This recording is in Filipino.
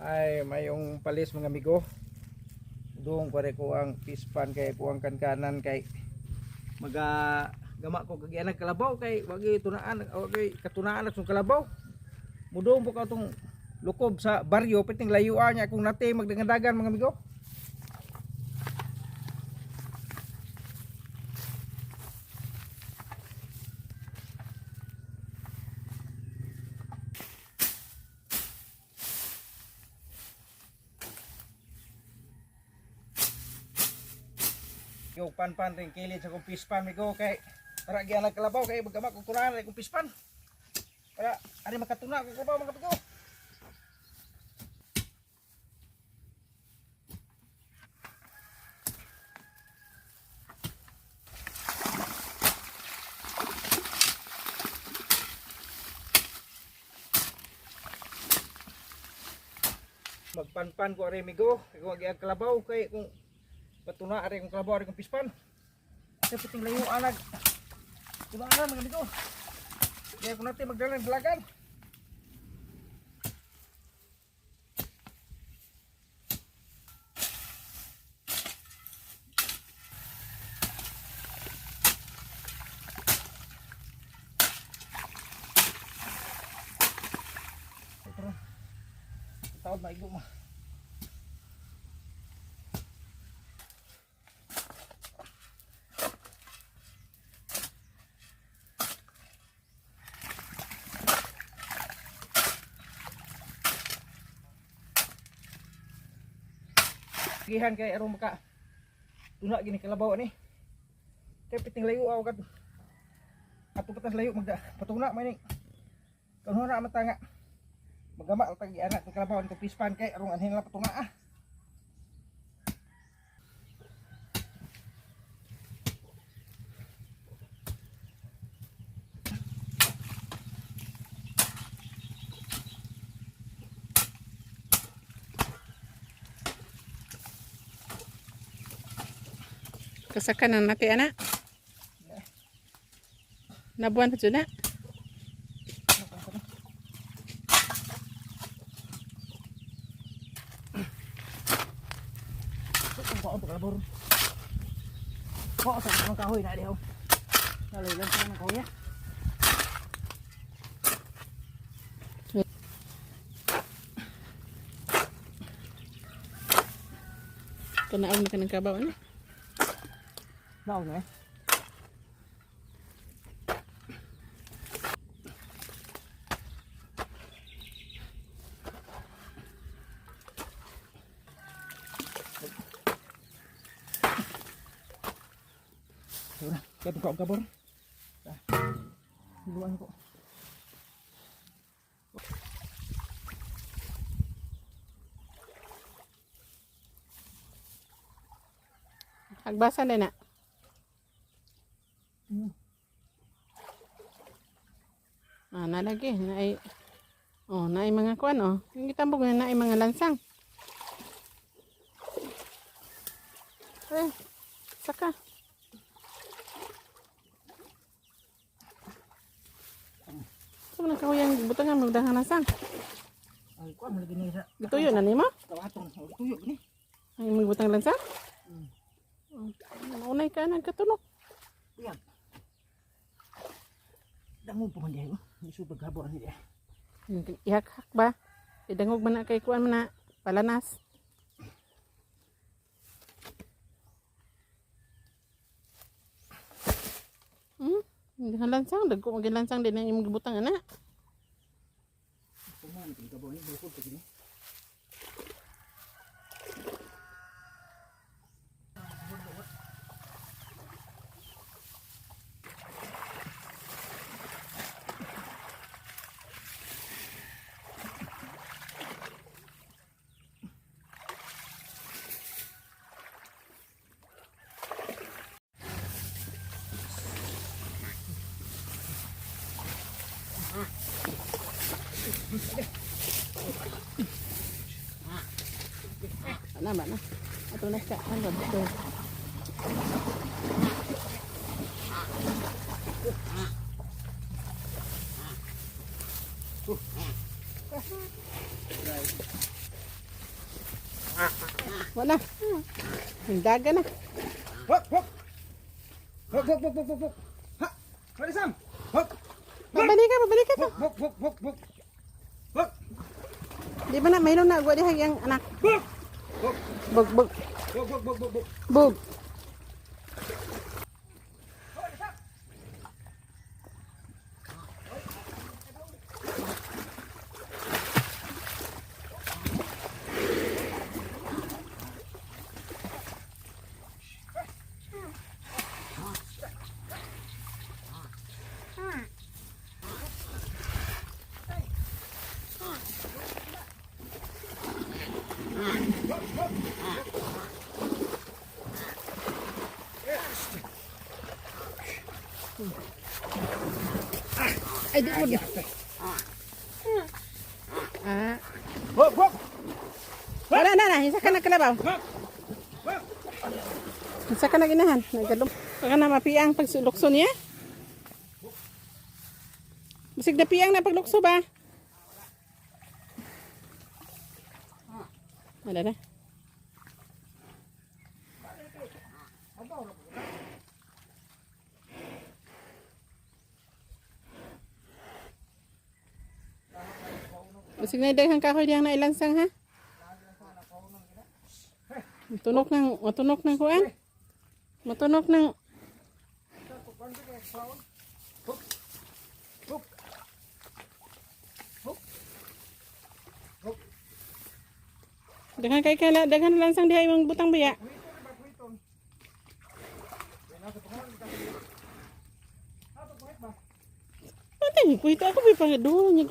Ay mayong palis mga amigo. Doon pare ko ang pispan kay ko ang kankanan kay maga gama ko kag anak kalabaw kay wagi tunaan wagi katunaan sa kalabaw. Mudong po ka tong lukob sa baryo piting layuan niya kung nate magdangan mga amigo. Yung pan ring kilid sa kong pispan migo kay para gianak kalabaw kay bagama kong tunahan kong pispan para ari makatuna kong kalabaw mga amigo. Magpanpan ko ari migo kung giag kalabaw kay kung patuna ari kong kalabaw ari kong pispan kay puting layo anak tunaan mga amigo kaya kung natin magdalan balagan tawad maigo mo. Gihan kay aron maka tuna gini kalabaw ni. Kay piting layo aw kad ato patas layo magda patuna man ni. Kuno na matanga. Magama ang tagi anak ng kalabaw ni pispan kay aron anhin la patuna ah. Kasakan na natin anak. Nabuan pa dyan na. Kung pa kalabor. Kok sa mga kahoy na diho. Nalilan sa mga kahoy. Kanaon na ka ng kabaw na. Nào này. Udah, kita buka kabur. Dah. Duluan kok. Agbasan din na. Nalagi naay naay mga kuan yung gitambog na naay mga lansang saka so na kawang butangan magdahan lansang Ay kuan lagi ni sa gituyo na nimo kawaton gituyo ni ay magbutang lansang unay ka nagkatunog yan dangon po man diha isu paghabo ani diha ihak-hak ba idangog man na kay kuan man na palanas hindi lansang dagko mag lansang din ang imong gibutang ana kuman paghabo ni bukod pa gini. Ano ba na? Ato na ka. Ano ba? Ito. Wala. Daga na. Hop, hop. Hop, hop, hop, hop, hop, hop. Ha! Parisam! Hop! Babalik ka to. Hop, hop, hop, hop, hop. Hop! Di ba na, mayroon na agwa diha yang anak. Hop! Hop! Bug, bug, Hop, hop, hop, hop, hop. bug. Ay, di mo. Ah, Hop, hop. wala na. Isa ka na kalabaw. Hop! Hop! Isa ka na ginahan. Nagkalom. Baka na mapiang paglukso niya. Bisig na piang na paglukso ba? Wala na. Bisig na daghang kahoy diyang na ilansang ha. Matunok ng kuan. Matunok ng daghan lansang diha imong butang biya. Patay, kuito ako bipa do nya